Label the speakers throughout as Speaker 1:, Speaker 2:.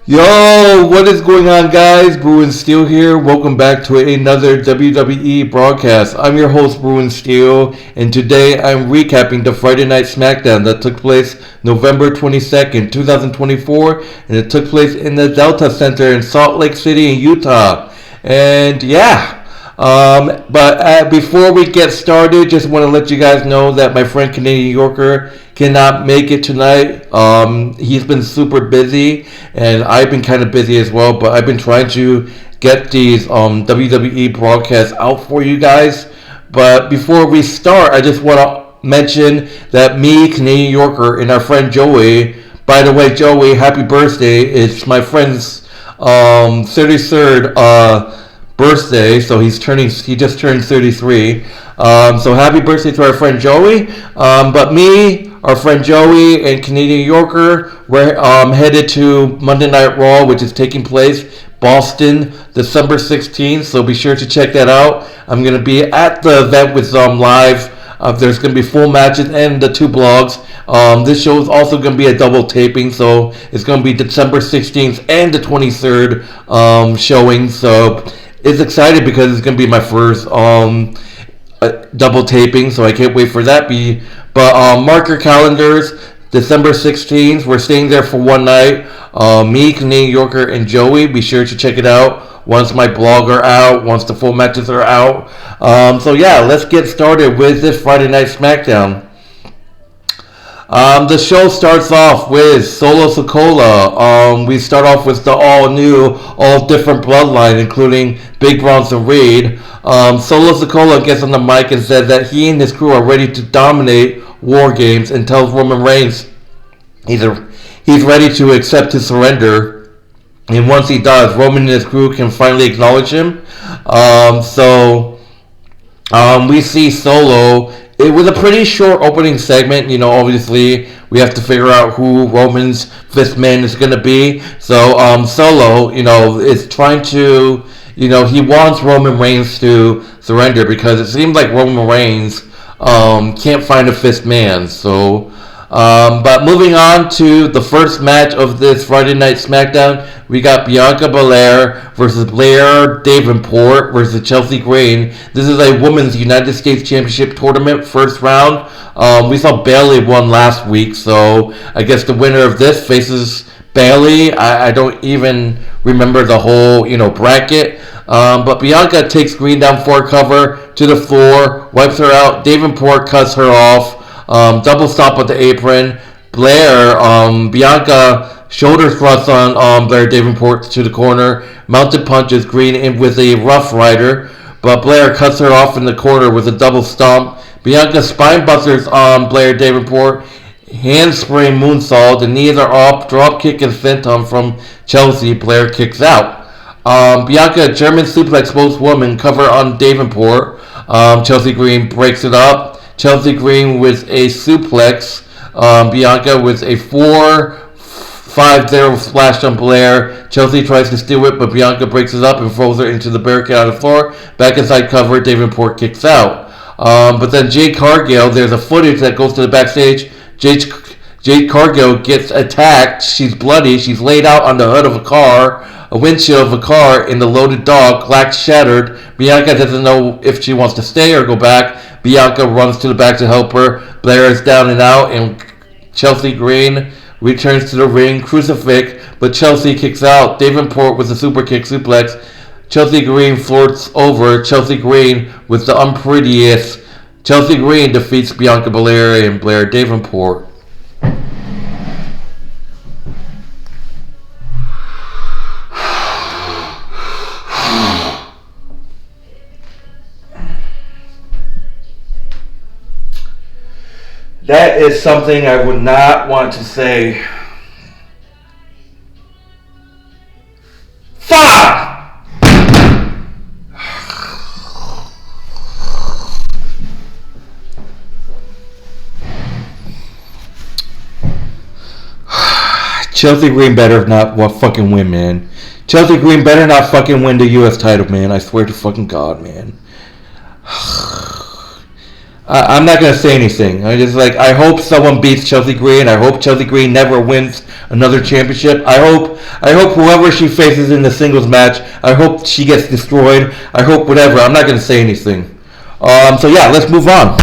Speaker 1: Yo, what is going on, guys? Bruin Steel here. Welcome back to another WWE broadcast. I'm your host, Bruin Steel, and today I'm recapping the Friday Night Smackdown that took place November 22nd, 2024, and it took place in the Delta Center in Salt Lake City, in Utah. And yeah. But before we get started, just want to let you guys know that my friend Canadian Yorker cannot make it tonight. He's been super busy, and I've been kind of busy as well. But I've been trying to get these WWE broadcasts out for you guys. But before we start, I just want to mention that me, Canadian Yorker, and our friend Joey. By the way, Joey, happy birthday! It's my friend's 33rd birthday, so he just turned 33. So happy birthday to our friend Joey. But me, our friend Joey, and Canadian Yorker, we're headed to Monday Night Raw, which is taking place Boston, December 16th. So be sure to check that out. I'm gonna be at the event with live. There's going to be full matches and the two blogs. This show is also going to be a double taping, so it's going to be December 16th and the 23rd showing. So it's excited because it's going to be my first double taping, so I can't wait for that. But mark your calendars, December 16th. We're staying there for one night. Me, Canadian Yorker, and Joey. Be sure to check it out once my blog are out, once the full matches are out. So yeah, let's get started with this Friday Night Smackdown. The show starts off with Solo Sikoa. We start off with the all-new, all-different Bloodline, including Big Bronson Reed. Solo Sikoa gets on the mic and says that he and his crew are ready to dominate War Games and tells Roman Reigns he's ready to accept his surrender. And once he does, Roman and his crew can finally acknowledge him. We see Solo. It was a pretty short opening segment. You know, obviously, we have to figure out who Roman's fifth man is going to be. So, Solo, is trying to, he wants Roman Reigns to surrender because it seems like Roman Reigns can't find a fifth man. So, but moving on to the first match of this Friday Night Smackdown, we got Bianca Belair versus Blair Davenport versus Chelsea Green. This is a Women's United States Championship Tournament first round. We saw Bayley won last week, so I guess the winner of this faces Bayley. I don't even remember the whole, bracket. But Bianca takes Green down for a cover to the floor, wipes her out. Davenport cuts her off. Double stop at the apron. Blair, Bianca shoulder thrusts on Blair Davenport to the corner. Mounted punches Green in with a Rough Rider, but Blair cuts her off in the corner with a double stomp. Bianca spine busters on Blair Davenport. Handspring moonsault. The knees are up. Drop kick and senton from Chelsea. Blair kicks out. Bianca German suplex both women cover on Davenport. Chelsea Green breaks it up. Chelsea Green with a suplex. Bianca with a 4-5-0 splash on Blair. Chelsea tries to steal it, but Bianca breaks it up and throws her into the barricade on the floor. Back inside cover, Davenport kicks out. But then Jade Cargill, there's a footage that goes to the backstage. Jade Cargill gets attacked. She's bloody. She's laid out on the hood of a car. A windshield of a car in the loaded dock, glass shattered. Bianca doesn't know if she wants to stay or go back. Bianca runs to the back to help her. Blair is down and out, and Chelsea Green returns to the ring, crucifix, but Chelsea kicks out. Davenport with a super kick suplex. Chelsea Green flirts over. Chelsea Green with the unprettiest. Chelsea Green defeats Bianca Belair and Blair Davenport. That is something I would not want to say. Fuck! Chelsea Green better not fucking win, man. Chelsea Green better not fucking win the U.S. title, man. I swear to fucking God, man. I'm not gonna say anything. I hope someone beats Chelsea Green. I hope Chelsea Green never wins another championship. I hope whoever she faces in the singles match, I hope she gets destroyed. I hope whatever. I'm not gonna say anything. So yeah, let's move on.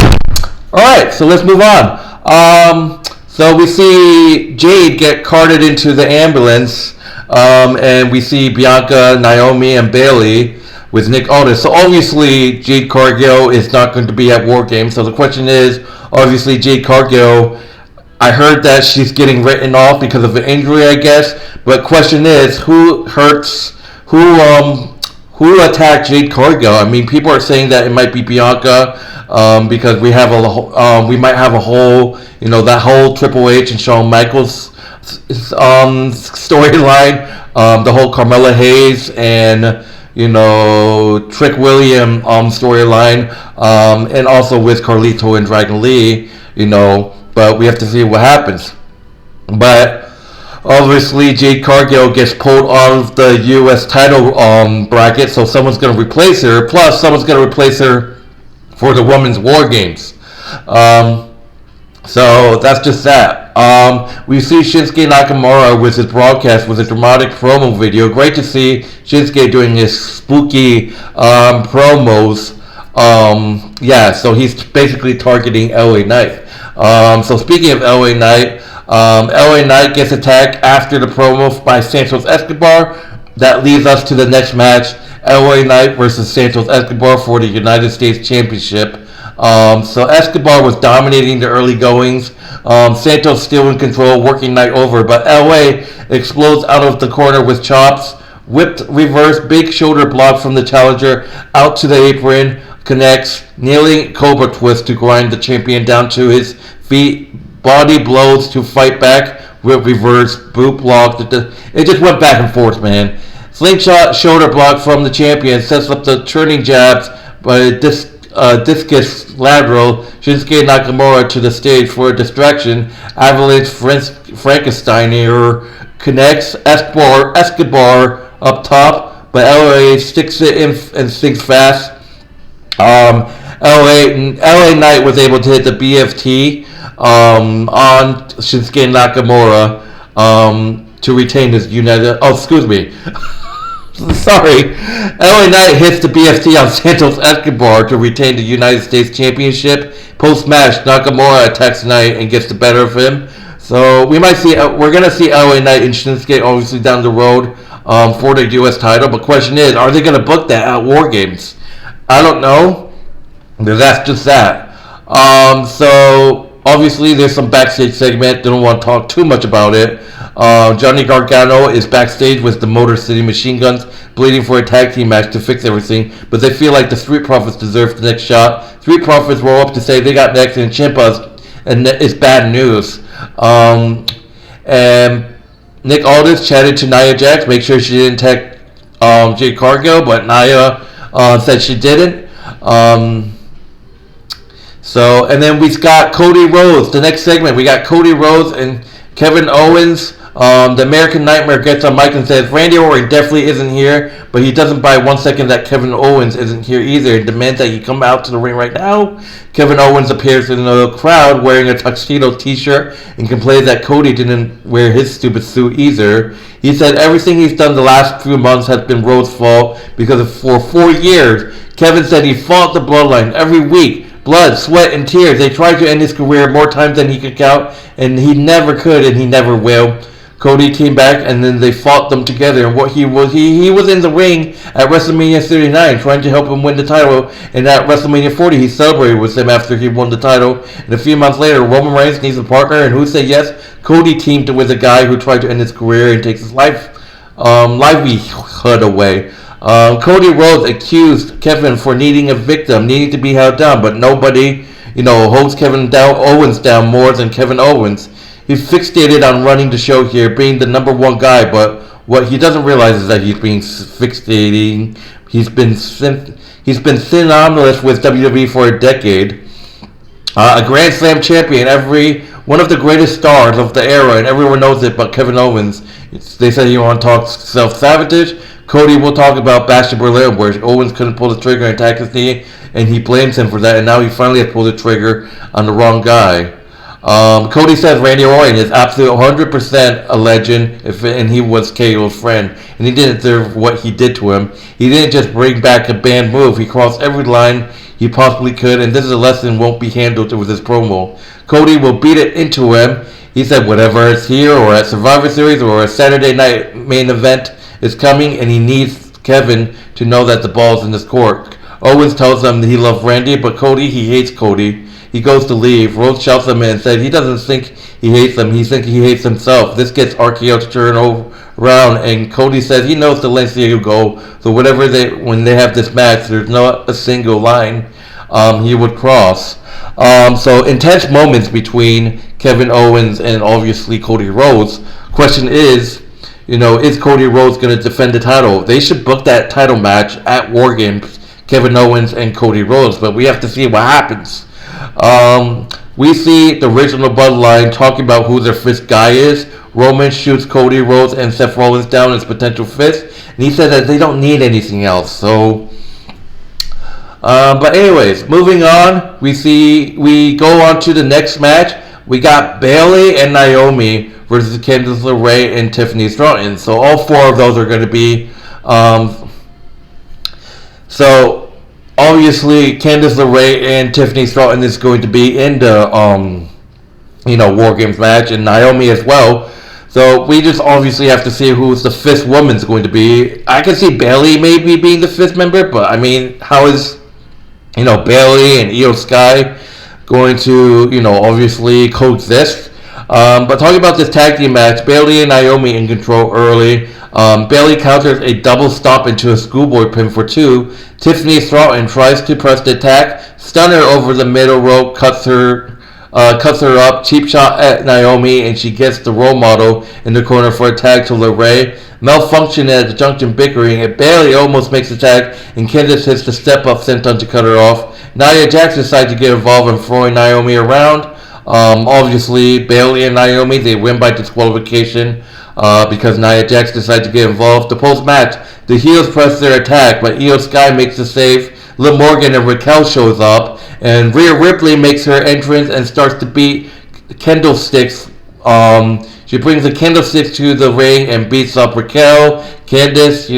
Speaker 1: All right, so let's move on. So we see Jade get carted into the ambulance, and we see Bianca, Naomi, and Bayley with Nick Aldis. So obviously Jade Cargill is not going to be at War Games. So the question is, obviously Jade Cargill, I heard that she's getting written off because of an injury, I guess. But question is, who attacked Jade Cargill? I mean, people are saying that it might be Bianca, because we might have a whole, that whole Triple H and Shawn Michaels storyline, the whole Carmella Hayes and Trick William storyline, and also with Carlito and Dragon Lee, but we have to see what happens. But obviously Jade Cargill gets pulled out of the U.S. title bracket, so someone's going to replace her, plus someone's going to replace her for the Women's War Games. So that's just that. We see Shinsuke Nakamura with his broadcast with a dramatic promo video. Great to see Shinsuke doing his spooky promos. So he's basically targeting LA Knight. So speaking of LA Knight, LA Knight gets attacked after the promo by Santos Escobar. That leads us to the next match, LA Knight versus Santos Escobar for the United States Championship. So Escobar was dominating the early goings. Santos still in control, working Knight over, but LA explodes out of the corner with chops, whipped reverse, big shoulder block from the challenger out to the apron, connects, nailing Cobra twist to grind the champion down to his feet, body blows to fight back with reverse, boot block. It just went back and forth, man. Slingshot shoulder block from the champion sets up the turning jabs, but discus lateral Shinsuke Nakamura to the stage for a distraction. Avalanche Frankensteiner connects Escobar up top, but LA sticks it in and sinks fast. LA Knight was able to hit the BFT on Shinsuke Nakamura to retain his United. Oh, excuse me. Sorry. LA Knight hits the BFT on Santos Escobar to retain the United States Championship. Post-match, Nakamura attacks Knight and gets the better of him. So we're going to see LA Knight and Shinsuke obviously down the road for the U.S. title. But question is, are they going to book that at War Games? I don't know. That's just that. So obviously there's some backstage segment. Don't want to talk too much about it. Johnny Gargano is backstage with the Motor City Machine Guns, bleeding for a tag team match to fix everything, but they feel like the Street Profits deserve the next shot. Street Profits roll up to say they got next, and Ciampa and it's bad news. And Nick Aldis chatted to Nia Jax, make sure she didn't tag Jade Cargill, but Nia said she didn't. And then we got Cody Rhodes. The next segment, we got Cody Rhodes and Kevin Owens. The American Nightmare gets on mic and says Randy Orton definitely isn't here, but he doesn't buy 1 second that Kevin Owens isn't here either and demands that he come out to the ring right now. Kevin Owens appears in the crowd wearing a tuxedo t-shirt and complains that Cody didn't wear his stupid suit either. He said everything he's done the last few months has been Rhodes' fault because for 4 years, Kevin said he fought the Bloodline every week. Blood, sweat, and tears. They tried to end his career more times than he could count, and he never could, and he never will. Cody came back, and then they fought them together. And what he was in the ring at WrestleMania 39, trying to help him win the title. And at WrestleMania 40, he celebrated with him after he won the title. And a few months later, Roman Reigns needs a partner, and who said yes? Cody teamed with a guy who tried to end his career and takes his livelihood away. Cody Rhodes accused Kevin for needing a victim, needing to be held down, but nobody, holds Owens down more than Kevin Owens. He's fixated on running the show here, being the number one guy, but what he doesn't realize is that he's being fixating. He's been synonymous with WWE for a decade. A Grand Slam champion, one of the greatest stars of the era, and everyone knows it but Kevin Owens. They said you want to talk self-sabotage. Cody will talk about Bash Berlin, where Owens couldn't pull the trigger and attack his knee, and he blames him for that, and now he finally has pulled the trigger on the wrong guy. Cody says Randy Orton is absolutely 100% a legend, and he was KO's friend, and he didn't deserve what he did to him. He didn't just bring back a banned move, he crossed every line he possibly could, and this is a lesson won't be handled with his promo. Cody will beat it into him. He said whatever is here, or at Survivor Series, or a Saturday night main event is coming, and he needs Kevin to know that the ball's in his court. Owens tells him that he loves Randy, but he hates Cody. He goes to leave. Rhodes shouts him in and said he doesn't think he hates him. He thinks he hates himself. This gets RKO to turn around, and Cody says he knows the lengths he'll go. So when they have this match, there's not a single line he would cross. So intense moments between Kevin Owens and obviously Cody Rhodes. Question is Cody Rhodes going to defend the title? They should book that title match at War Games, Kevin Owens and Cody Rhodes, but we have to see what happens. We see the original Bloodline talking about who their fifth guy is. Roman shoots Cody Rhodes and Seth Rollins down as potential fifth, and he said that they don't need anything else. So, but anyways, moving on, we go on to the next match. We got Bayley and Naomi versus Candice LeRae and Tiffany Stratton. So all four of those are going to be. So obviously Candice LeRae and Tiffany Stratton is going to be in the War Games match, and Naomi as well. So we just obviously have to see who's the fifth woman's going to be. I can see Bayley maybe being the fifth member, but I mean, how is Bayley and Io Sky going to obviously coexist? But talking about this tag team match, Bayley and Naomi in control early. Bayley counters a double stomp into a schoolboy pin for 2. Tiffany Stratton tries to press the attack, stun her over the middle rope, cuts her up, cheap shot at Naomi, and she gets the role model in the corner for a tag to LeRae. Malfunction at the junction bickering, and Bayley almost makes the tag, and Candice hits the step up senton to cut her off. Nia Jax decides to get involved in throwing Naomi around. Obviously, Bayley and Naomi, they win by disqualification because Nia Jax decided to get involved. The post-match, the heels press their attack, but Io Sky makes the save. Liv Morgan and Raquel shows up, and Rhea Ripley makes her entrance and starts to beat candlesticks. She brings the candlesticks to the ring and beats up Raquel, Candice,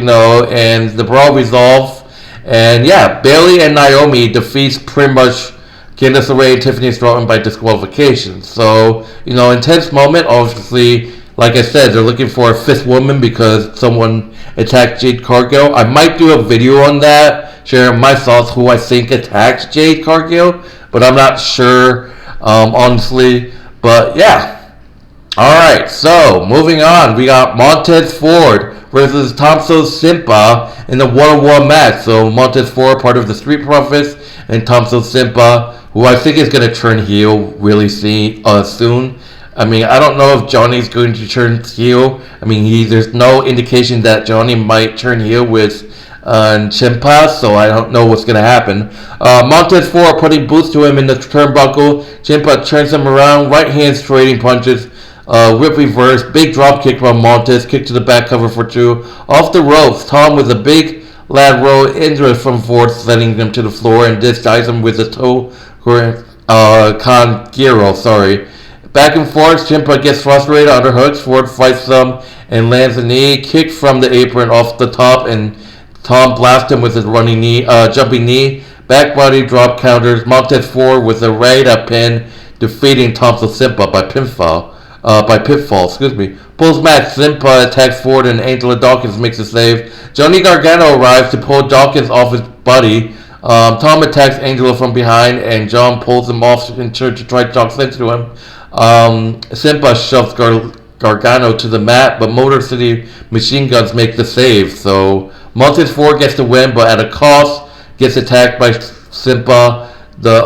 Speaker 1: and the brawl resolves. And yeah, Bayley and Naomi defeats pretty much Candice LeRae and Tiffany Stratton by disqualification. So, intense moment. Obviously, like I said, they're looking for a fifth woman because someone attacked Jade Cargill. I might do a video on that, sharing my thoughts who I think attacked Jade Cargill, but I'm not sure, honestly. But yeah. Alright, so moving on, we got Montez Ford versus Tommaso Ciampa in the one-on-one match. So Montez Ford, part of the Street Profits, and Tommaso Ciampa, who I think is going to turn heel really soon. I mean, I don't know if Johnny's going to turn heel. I mean, there's no indication that Johnny might turn heel with Ciampa, so I don't know what's going to happen. Montez Ford putting boots to him in the turnbuckle. Ciampa turns him around, right hand trading punches. Whip reverse, big drop kick from Montez, kick to the back cover for 2. Off the ropes, Tom with a big lat roll injury from Ford, sending him to the floor, and this dies him with a toe Cargill, sorry. Back and forth, Ciampa gets frustrated, underhooks, Ford fights him and lands a knee, kick from the apron off the top, and Tom blasts him with his running knee, jumping knee. Back body drop counters, Montez Ford with a right-up pin, defeating Tommaso Ciampa by pitfall. Post-match, Ciampa attacks Ford and Angela Dawkins makes a save. Johnny Gargano arrives to pull Dawkins off his buddy. Tom attacks Angela from behind, and John pulls him off to try to talk sense to him. Ciampa shoves Gargano to the mat, but Motor City Machine Guns make the save. So Montez Ford gets the win, but at a cost, gets attacked by Ciampa, the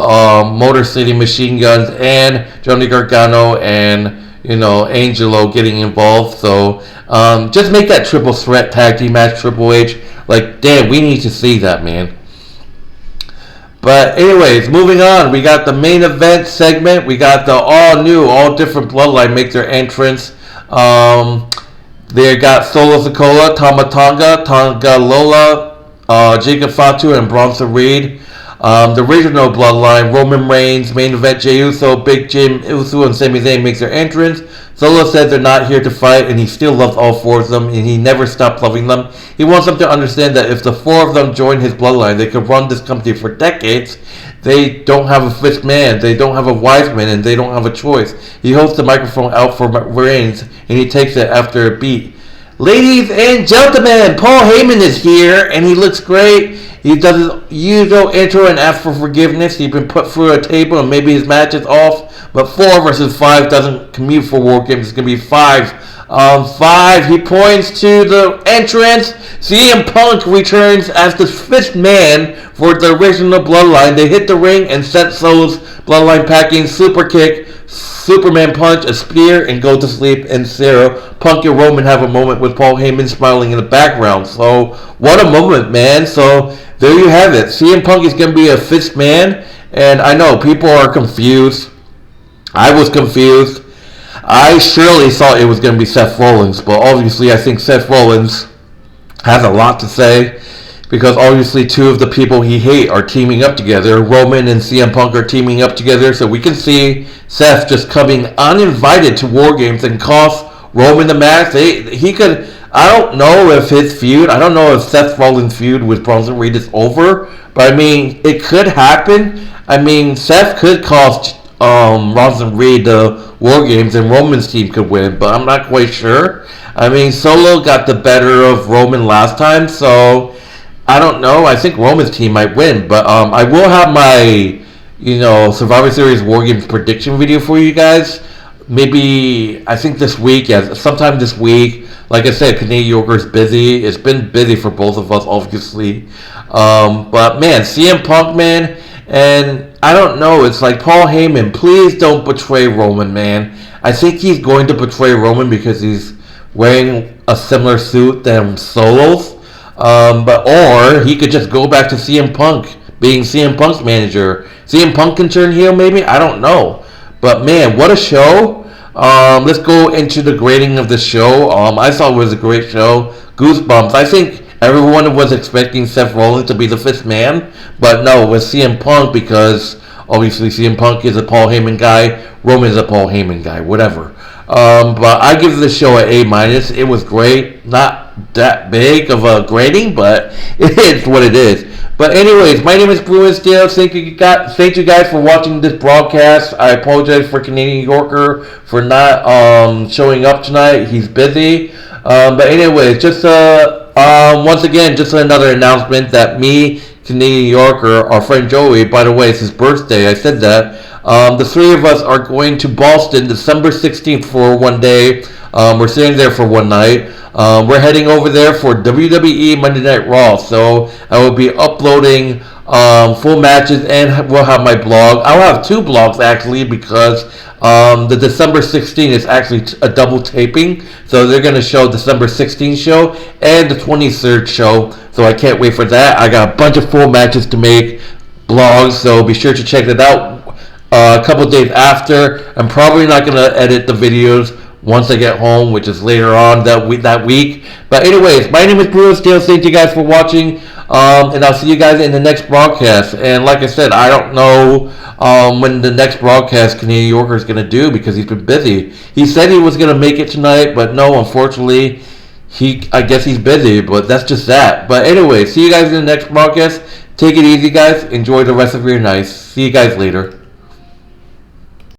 Speaker 1: Motor City Machine Guns, and Johnny Gargano, and Angelo getting involved. So just make that triple threat tag team match, Triple H. Like, damn, we need to see that, man. But anyways, moving on, we got the main event segment. We got the all different Bloodline make their entrance. They got Solo Sikoa, Tonga Lola, Jacob Fatu, and Bronson Reed. The original Bloodline, Roman Reigns, main event Jey Uso, Big Jim Uso, and Sami Zayn makes their entrance. Solo says they're not here to fight, and he still loves all four of them, and he never stopped loving them. He wants them to understand that if the four of them join his bloodline, they could run this company for decades. They don't have a fifth man, they don't have a wise man, and they don't have a choice. He holds the microphone out for Reigns, and he takes it after a beat. Ladies and gentlemen, Paul Heyman is here, and he looks great. He does his usual intro and asks for forgiveness. He's been put through a table, and maybe his match is off. But 4 versus 5 doesn't commute for War Games. It's going to be 5 on 5. He points to the entrance. CM Punk returns as the 5th man for the original Bloodline. They hit the ring and set Solo's Bloodline packing, super kick, Superman punch, a spear, and go to sleep. And Sarah, Punk and Roman have a moment with Paul Heyman smiling in the background. So, what a moment, man. So, there you have it. CM Punk is going to be a 5th man. And I know people are confused. I was confused. I surely thought it was going to be Seth Rollins. But obviously, I think Seth Rollins has a lot to say. Because obviously 2 of the people he hates are teaming up together. Roman and CM Punk are teaming up together. So we can see Seth just coming uninvited to War Games and cost Roman the match. He could... I don't know if his feud... I don't know if Seth Rollins' feud with Bronson Reed is over. But I mean, it could happen. I mean, Seth could cost Bronson Reed the War Games and Roman's team could win. But I'm not quite sure. I mean, Solo got the better of Roman last time. So... I don't know. I think Roman's team might win, but I will have my, Survivor Series War Games prediction video for you guys. Maybe I think this week, sometime this week. Like I said, Canadian Yorker's busy. It's been busy for both of us, obviously. But man, CM Punk, man, and I don't know. It's like Paul Heyman. Please don't betray Roman, man. I think he's going to betray Roman because he's wearing a similar suit than Solo's. Or he could just go back to CM Punk, being CM Punk's manager. CM Punk can turn heel, maybe? I don't know. But man, what a show. Let's go into the grading of the show. I thought it was a great show. Goosebumps. I think everyone was expecting Seth Rollins to be the 5th man. But no, it was CM Punk because obviously CM Punk is a Paul Heyman guy. Roman is a Paul Heyman guy. Whatever. But I give the show an A-. It was great. Not that big of a grading, but it is what it is. But anyways, my name is Bruin Steele. Thank you guys for watching this broadcast. I apologize for Canadian Yorker for not showing up tonight. He's busy. But anyways, just once again, just another announcement that me, Canadian Yorker, our friend Joey, by the way, it's his birthday. I said that. The 3 of us are going to Boston December 16th for one day. We're staying there for one night. We're heading over there for WWE Monday Night Raw. So I will be uploading full matches and we'll have my blog. I'll have 2 blogs actually because the December 16th is actually a double taping. So they're going to show December 16th show and the 23rd show. So I can't wait for that. I got a bunch of full matches to make, blogs. So be sure to check that out. A couple days after. I'm probably not going to edit the videos once I get home, which is later on that week. But anyways, my name is Bruce Steele. Thank you guys for watching. And I'll see you guys in the next broadcast. And like I said, I don't know when the next broadcast Canadian Yorker is going to do because he's been busy. He said he was going to make it tonight, but no, unfortunately, I guess he's busy, but that's just that. But anyway, see you guys in the next broadcast. Take it easy, guys. Enjoy the rest of your night. See you guys later.